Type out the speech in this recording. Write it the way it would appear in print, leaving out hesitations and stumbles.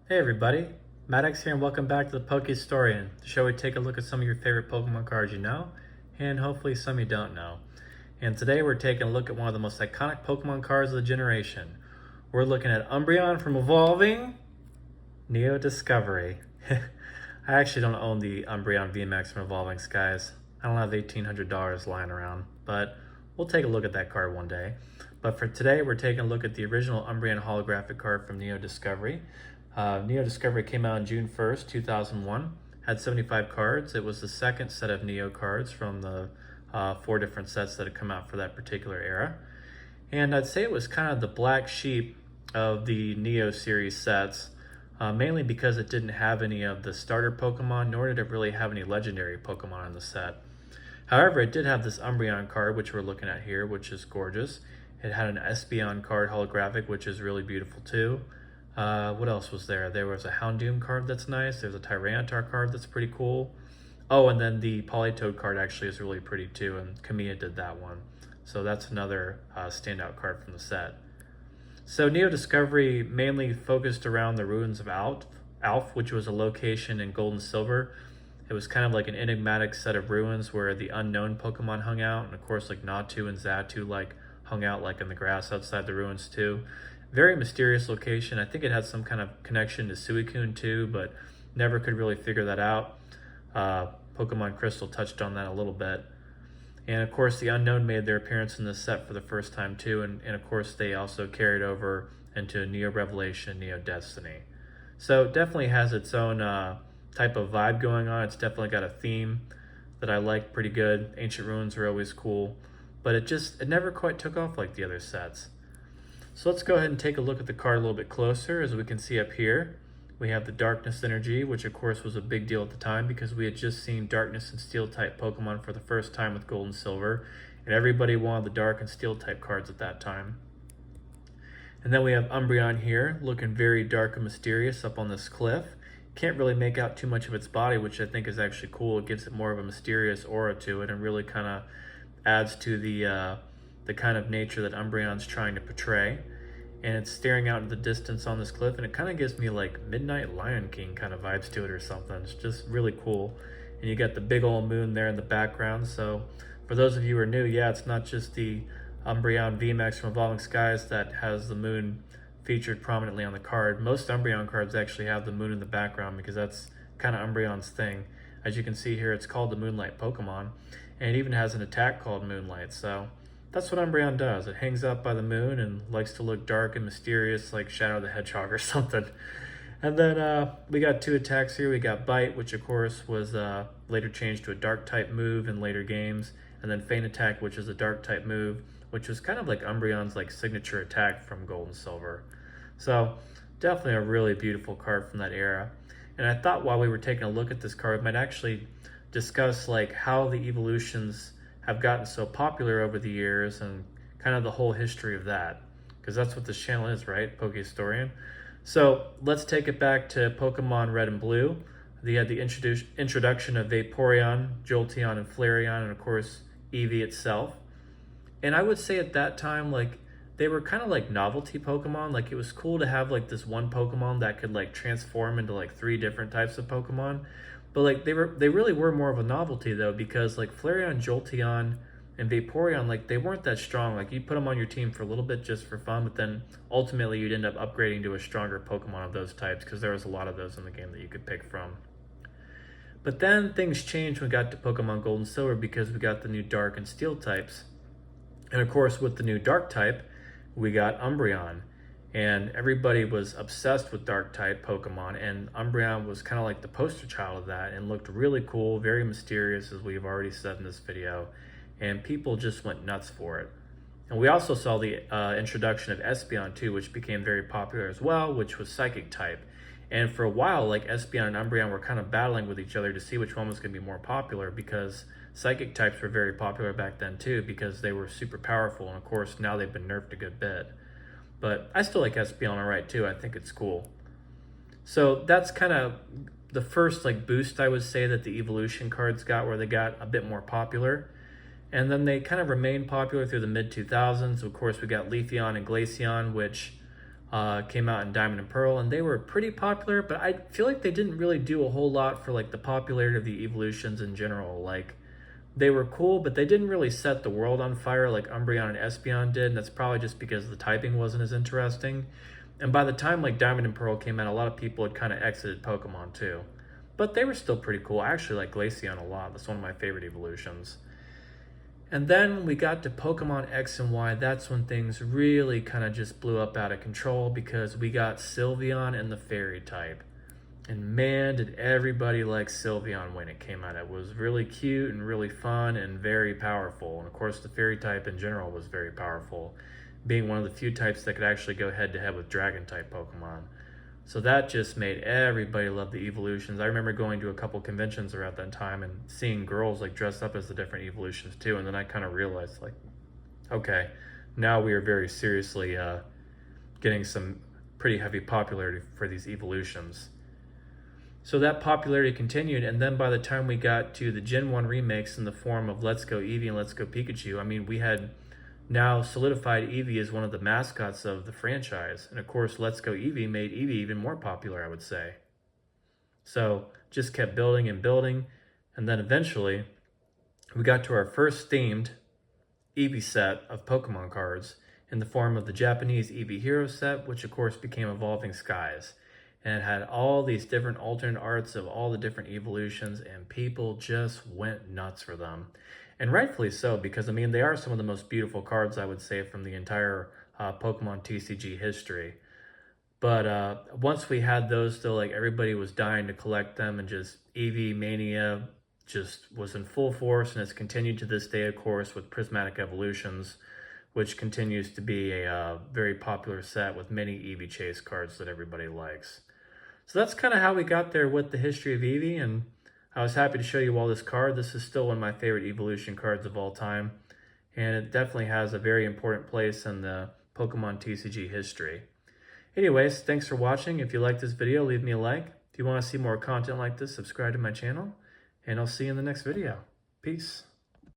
Hey everybody, Maddox here and welcome back to the Poke Historian, the show where we take a look at some of your favorite Pokemon cards you know, and hopefully some you don't know. And today we're taking a look at one of the most iconic Pokemon cards of the generation. We're looking at Umbreon from Evolving Neo Discovery. I actually don't own the Umbreon VMAX from Evolving Skies. I don't have $1,800 lying around, but we'll take a look at that card one day. But for today, we're taking a look at the original Umbreon holographic card from Neo Discovery. Neo Discovery came out on June 1st, 2001. Had 75 cards. It was the second set of Neo cards from the 4 different sets that had come out for that particular era. And I'd say it was kind of the black sheep of the Neo series sets, mainly because it didn't have any of the starter Pokemon, nor did it really have any legendary Pokemon in the set. However, it did have this Umbreon card, which we're looking at here, which is gorgeous. It had an Espeon card holographic, which is really beautiful too. What else was there? There was a Houndoom card that's nice. There's a Tyranitar card that's pretty cool. Oh, and then the Politoed card actually is really pretty too, and Kamiya did that one. So that's another standout card from the set. So Neo Discovery mainly focused around the ruins of Alf, which was a location in Gold and Silver. It was kind of like an enigmatic set of ruins where the unknown Pokemon hung out, and of course like Natu and Xatu hung out like in the grass outside the ruins too. Very mysterious location. I think it had some kind of connection to Suicune too, but never could really figure that out. Pokemon Crystal touched on that a little bit. And of course, the Unknown made their appearance in this set for the first time too, and of course they also carried over into Neo Revelation, Neo Destiny. So it definitely has its own type of vibe going on. It's definitely got a theme that I like pretty good. Ancient Ruins are always cool, but it never quite took off like the other sets. So let's go ahead and take a look at the card a little bit closer. As we can see up here, we have the Darkness Energy, which of course was a big deal at the time because we had just seen Darkness and Steel type Pokemon for the first time with Gold and Silver, and everybody wanted the Dark and Steel type cards at that time. And then we have Umbreon here, looking very dark and mysterious up on this cliff. Can't really make out too much of its body, which I think is actually cool. It gives it more of a mysterious aura to it and really kind of adds to the kind of nature that Umbreon's trying to portray. And it's staring out into the distance on this cliff, and it kind of gives me like Midnight Lion King kind of vibes to it or something. It's just really cool. And you got the big old moon there in the background. So for those of you who are new, yeah, it's not just the Umbreon VMAX from Evolving Skies that has the moon featured prominently on the card. Most Umbreon cards actually have the moon in the background because that's kind of Umbreon's thing. As you can see here, it's called the Moonlight Pokemon, and it even has an attack called Moonlight. So that's what Umbreon does. It hangs out by the moon and likes to look dark and mysterious like Shadow the Hedgehog or something. And then we got 2 attacks here. We got Bite, which of course was later changed to a dark type move in later games. And then Feint Attack, which is a dark type move, which was kind of like Umbreon's like signature attack from Gold and Silver. So definitely a really beautiful card from that era. And I thought while we were taking a look at this card, we might actually discuss like how the evolutions have gotten so popular over the years and kind of the whole history of that, because that's what this channel is, right? Poke Historian. So let's take it back to Pokemon Red and Blue. They had the introduction of Vaporeon, Jolteon, and Flareon, and of course Eevee itself. And I would say at that time, like, they were kind of like novelty Pokemon. Like, it was cool to have like this one Pokemon that could like transform into like 3 different types of Pokemon. But like they really were more of a novelty though, because like Flareon, Jolteon, and Vaporeon, like they weren't that strong. Like you put them on your team for a little bit just for fun, but then ultimately you'd end up upgrading to a stronger Pokemon of those types because there was a lot of those in the game that you could pick from. But then things changed when we got to Pokemon Gold and Silver because we got the new Dark and Steel types. And of course with the new Dark type, we got Umbreon. And everybody was obsessed with dark type Pokemon, and Umbreon was kind of like the poster child of that and looked really cool, very mysterious, as we've already said in this video, and people just went nuts for it. And we also saw the introduction of Espeon too, which became very popular as well, which was Psychic type. And for a while, like Espeon and Umbreon were kind of battling with each other to see which one was going to be more popular, because Psychic types were very popular back then too, because they were super powerful, and of course now they've been nerfed a good bit. But I still like Espeon alright too. I think it's cool. So that's kind of the first like boost, I would say, that the evolution cards got, where they got a bit more popular. And then they kind of remained popular through the mid-2000s. Of course, we got Leafeon and Glaceon, which came out in Diamond and Pearl, and they were pretty popular, but I feel like they didn't really do a whole lot for like the popularity of the evolutions in general. Like, they were cool, but they didn't really set the world on fire like Umbreon and Espeon did, and that's probably just because the typing wasn't as interesting. And by the time like Diamond and Pearl came out, a lot of people had kind of exited Pokemon too. But they were still pretty cool. I actually like Glaceon a lot. That's one of my favorite evolutions. And then when we got to Pokemon X and Y, that's when things really kind of just blew up out of control because we got Sylveon and the Fairy type. And man, did everybody like Sylveon when it came out. It was really cute and really fun and very powerful. And of course, the Fairy type in general was very powerful, being one of the few types that could actually go head to head with Dragon type Pokemon. So that just made everybody love the evolutions. I remember going to a couple conventions around that time and seeing girls like dressed up as the different evolutions too. And then I kind of realized like, okay, now we are very seriously getting some pretty heavy popularity for these evolutions. So that popularity continued, and then by the time we got to the Gen 1 remakes in the form of Let's Go Eevee and Let's Go Pikachu, I mean, we had now solidified Eevee as one of the mascots of the franchise. And of course, Let's Go Eevee made Eevee even more popular, I would say. So just kept building and building. And then eventually, we got to our first themed Eevee set of Pokemon cards in the form of the Japanese Eevee Hero set, which of course became Evolving Skies. And it had all these different alternate arts of all the different evolutions, and people just went nuts for them. And rightfully so, because I mean, they are some of the most beautiful cards, I would say, from the entire Pokemon TCG history. But once we had those, still, like, everybody was dying to collect them, and just Eevee Mania just was in full force, and it's continued to this day, of course, with Prismatic Evolutions, which continues to be a very popular set with many Eevee Chase cards that everybody likes. So that's kind of how we got there with the history of Eevee, and I was happy to show you all this card. This is still one of my favorite evolution cards of all time, and it definitely has a very important place in the Pokemon TCG history. Anyways, thanks for watching. If you like this video, leave me a like. If you want to see more content like this, subscribe to my channel, and I'll see you in the next video. Peace.